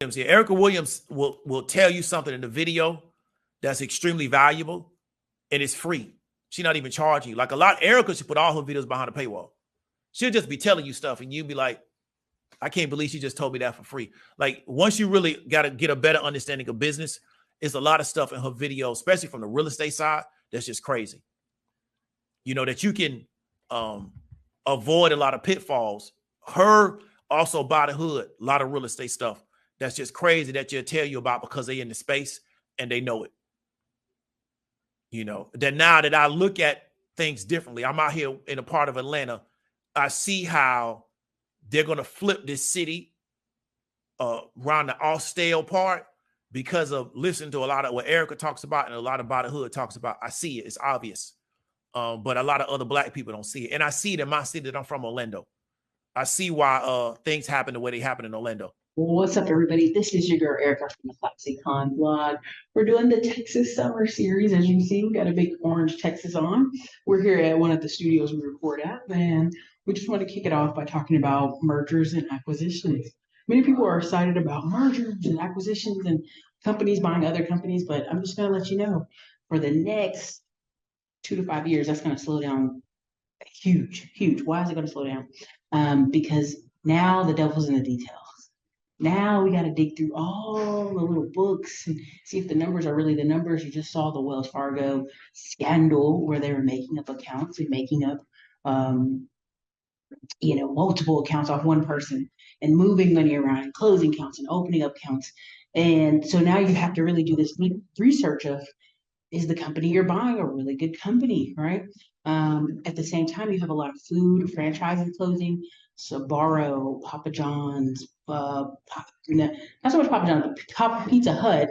Williams here. Ericka Williams will tell you something in the video that's extremely valuable, and it's free. She's not even charging you. Like a lot, Ericka should put all her videos behind a paywall. She'll just be telling you stuff, and you'll be like, I can't believe she just told me that for free. Like, once you really got to get a better understanding of business, it's a lot of stuff in her video, especially from the real estate side, that's just crazy. You know, that you can avoid a lot of pitfalls. Her also by the hood, a lot of real estate stuff that's just crazy that she'll tell you about because they in the space and they know it. You know, that now that I look at things differently, I'm out here in a part of Atlanta, I see how they're going to flip this city around the Austell part because of listening to a lot of what Ericka talks about and a lot of By the Hood talks about. I see it. It's obvious. But a lot of other Black people don't see it. And I see it in my city that I'm from, Orlando. I see why things happen the way they happen in Orlando. What's up, everybody? This is your girl, Ericka from the FlexiCon blog. We're doing the Texas Summer Series. As you can see, we got a big orange Texas on. We're here at one of the studios we record at, and we just want to kick it off by talking about mergers and acquisitions. Many people are excited about mergers and acquisitions and companies buying other companies, but I'm just going to let you know, for the next 2 to 5 years, that's going to slow down huge. Why is it going to slow down? Because now the devil's in the details. Now we got to dig through all the little books and see if the numbers are really the numbers. You just saw the Wells Fargo scandal where they were making up accounts and making up, multiple accounts off one person and moving money around and closing accounts and opening up accounts. And so now you have to really do this research of, is the company you're buying a really good company, right? At the same time, you have a lot of food franchises closing. Sbarro, Papa John's, not so much Papa John's, but Pizza Hut,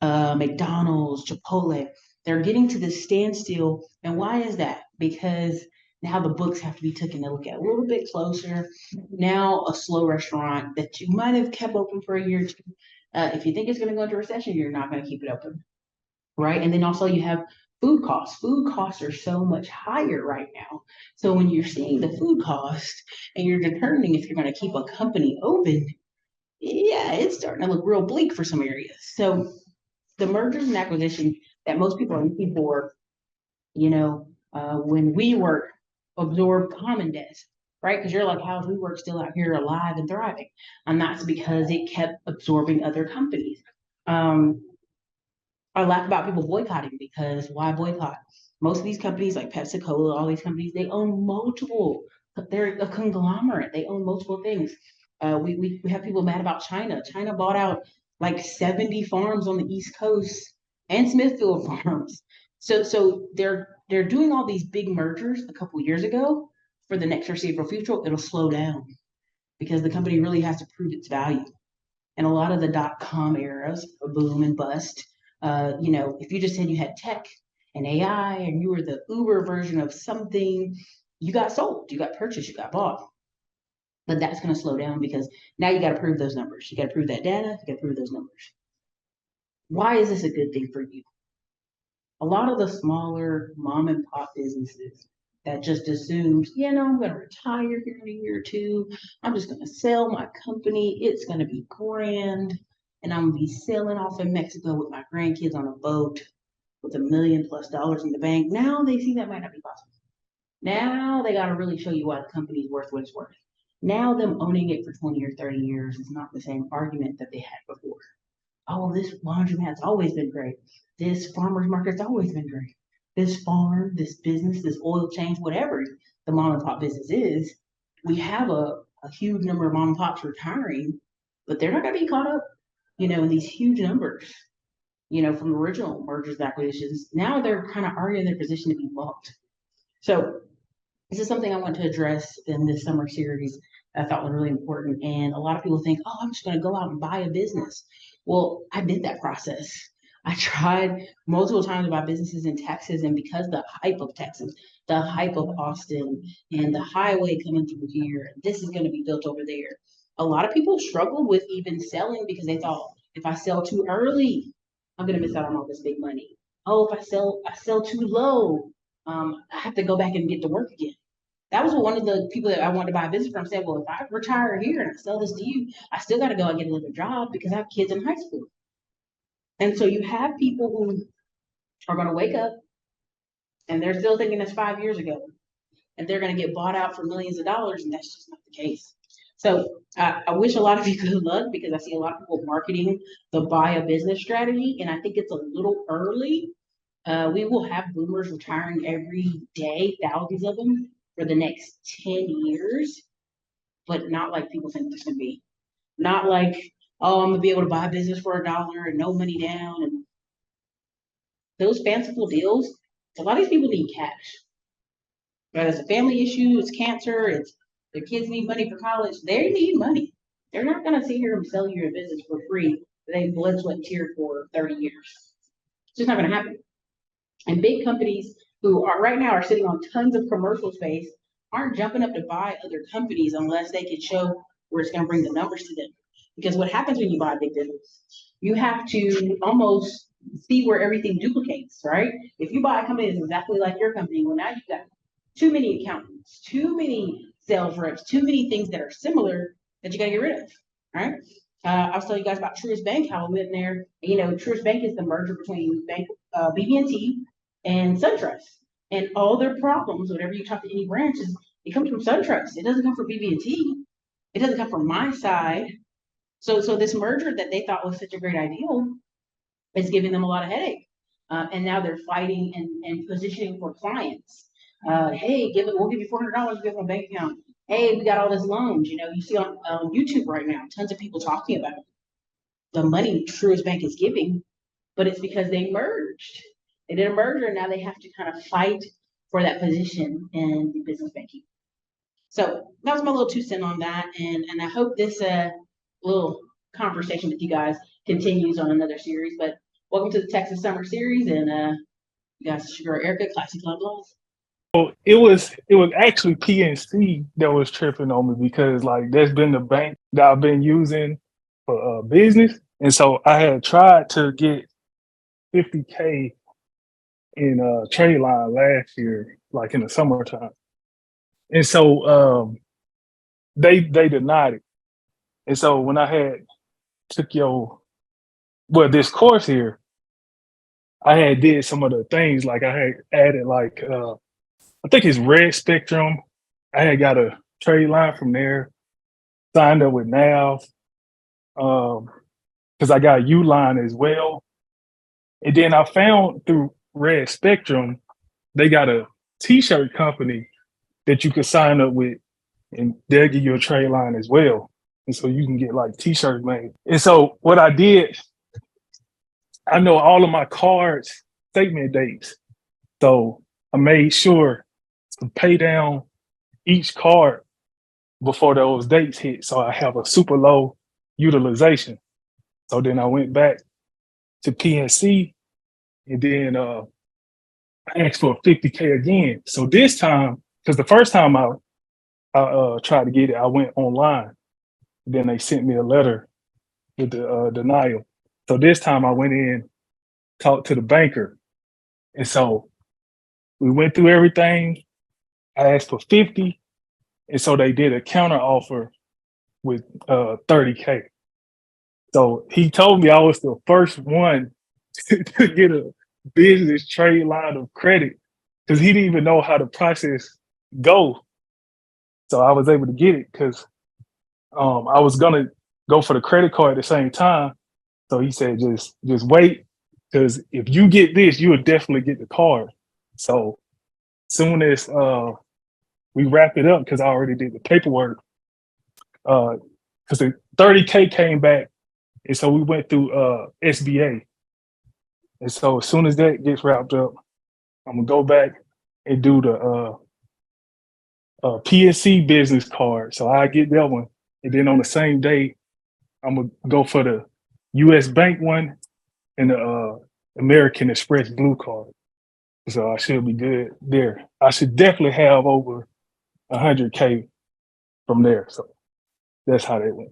McDonald's, Chipotle. They're getting to this standstill. And why is that? Because now the books have to be taken a look at a little bit closer. Now a slow restaurant that you might have kept open for a year or two. If you think it's going to go into recession, you're not going to keep it open. Right. And then also you have food costs. Food costs are so much higher right now. So when you're seeing the food cost and you're determining if you're going to keep a company open, yeah, it's starting to look real bleak for some areas. So the mergers and acquisitions that most people are looking for, when WeWork absorbed Common Desk, right? Because you're like, how is WeWork still out here alive and thriving? And that's because it kept absorbing other companies. I laugh about people boycotting because why boycott? Most of these companies like Pepsi-Cola, all these companies, they own multiple, they're a conglomerate. They own multiple things. We have people mad about China. China bought out like 70 farms on the East Coast and Smithfield farms. So they're doing all these big mergers a couple years ago. For the next foreseeable future, it'll slow down because the company really has to prove its value. And a lot of the .com eras, boom and bust, if you just said you had tech and AI and you were the Uber version of something, you got sold, you got purchased, you got bought. But that's going to slow down because now you got to prove those numbers. You got to prove that data, you got to prove those numbers. Why is this a good thing for you? A lot of the smaller mom and pop businesses that just assumes, I'm going to retire here in a year or two. I'm just going to sell my company. It's going to be grand. And I'm going to be sailing off in Mexico with my grandkids on a boat with $1 million+ in the bank. Now they see that might not be possible. Now they got to really show you why the company is worth what it's worth. Now them owning it for 20 or 30 years is not the same argument that they had before. Oh, this laundromat's always been great. This farmer's market's always been great. This farm, this business, this oil change, whatever the mom and pop business is, we have a huge number of mom and pops retiring, but they're not going to be caught up, in these huge numbers, from original mergers and acquisitions. Now they're kind of already in their position to be bought. So this is something I want to address in this summer series I thought was really important. And a lot of people think, I'm just going to go out and buy a business. Well, I did that process. I tried multiple times to buy businesses in Texas, and because the hype of Texas, the hype of Austin, and the highway coming through here, this is going to be built over there. A lot of people struggled with even selling because they thought, if I sell too early, I'm going to miss out on all this big money. Oh, if I sell too low, I have to go back and get to work again. That was what one of the people that I wanted to buy a business from said, well, if I retire here and I sell this to you, I still got to go and get another job because I have kids in high school. And so you have people who are going to wake up and they're still thinking it's 5 years ago and they're going to get bought out for millions of dollars. And that's just not the case. So I wish a lot of you good luck because I see a lot of people marketing the buy a business strategy. And I think it's a little early. We will have boomers retiring every day, thousands of them for the next 10 years, but not like people think this can be. Not like, oh, I'm gonna be able to buy a business for $1 and no money down. And those fanciful deals, a lot of these people need cash. Whether it's a family issue, it's cancer, it's their kids need money for college, they need money. They're not gonna sit here and sell you a business for free that they blood, sweat, and tear for 30 years. It's just not gonna happen. And big companies who are right now are sitting on tons of commercial space aren't jumping up to buy other companies unless they can show where it's going to bring the numbers to them. Because what happens when you buy a big business, you have to almost see where everything duplicates, right? If you buy a company that's exactly like your company, well, now you've got too many accountants, too many sales reps, too many things that are similar that you got to get rid of, right? I was telling you guys about Truist Bank, how I went in there. You know, Truist Bank is the merger between BB&T and SunTrust. And all their problems, whenever you talk to any branches, it comes from SunTrust. It doesn't come from BB&T. It doesn't come from my side. So this merger that they thought was such a great ideal is giving them a lot of headache. And now they're fighting and positioning for clients. Hey, we'll give you $400, give them a bank account. Hey, we got all this loans. You know, you see on YouTube right now, tons of people talking about the money Truist Bank is giving, but it's because they merged. They did a merger, and now they have to kind of fight for that position in business banking. So that was my little 2 cents on that, and I hope this little conversation with you guys continues on another series. But welcome to the Texas Summer Series, and you guys, it's your girl Ericka, Classic Love Laws. So it was actually PNC that was tripping on me because like that's been the bank that I've been using for business, and so I had tried to get 50K in trade line last year, like in the summertime, and so they denied it, and so when I had took this course here, I had did some of the things like I had added like I think it's Red Spectrum. I had got a trade line from there, signed up with Nav, because I got a Uline as well. And then I found through Red Spectrum, they got a t-shirt company that you could sign up with and they'll give you a trade line as well. And so you can get like t-shirts made. And so what I did, I know all of my cards statement dates. So I made sure to pay down each card before those dates hit. So I have a super low utilization. So then I went back to PNC and then I asked for 50K again. So this time, because the first time I tried to get it, I went online. Then they sent me a letter with the denial. So this time I went in, talked to the banker. And so we went through everything. I asked for 50. And so they did a counter offer with 30K. So he told me I was the first one to get a business trade line of credit because he didn't even know how the process go. So I was able to get it because I was gonna go for the credit card at the same time. So he said, just wait, because if you get this, you will definitely get the card. So soon as we wrap it up, because I already did the paperwork, because the 30K came back, and so we went through SBA. And so as soon as that gets wrapped up, I'm gonna go back and do the PNC business card. So I get that one, and then on the same day, I'm gonna go for the U.S. Bank one and the American Express Blue card. So I should be good there. I should definitely have over 100K from there. So that's how that went.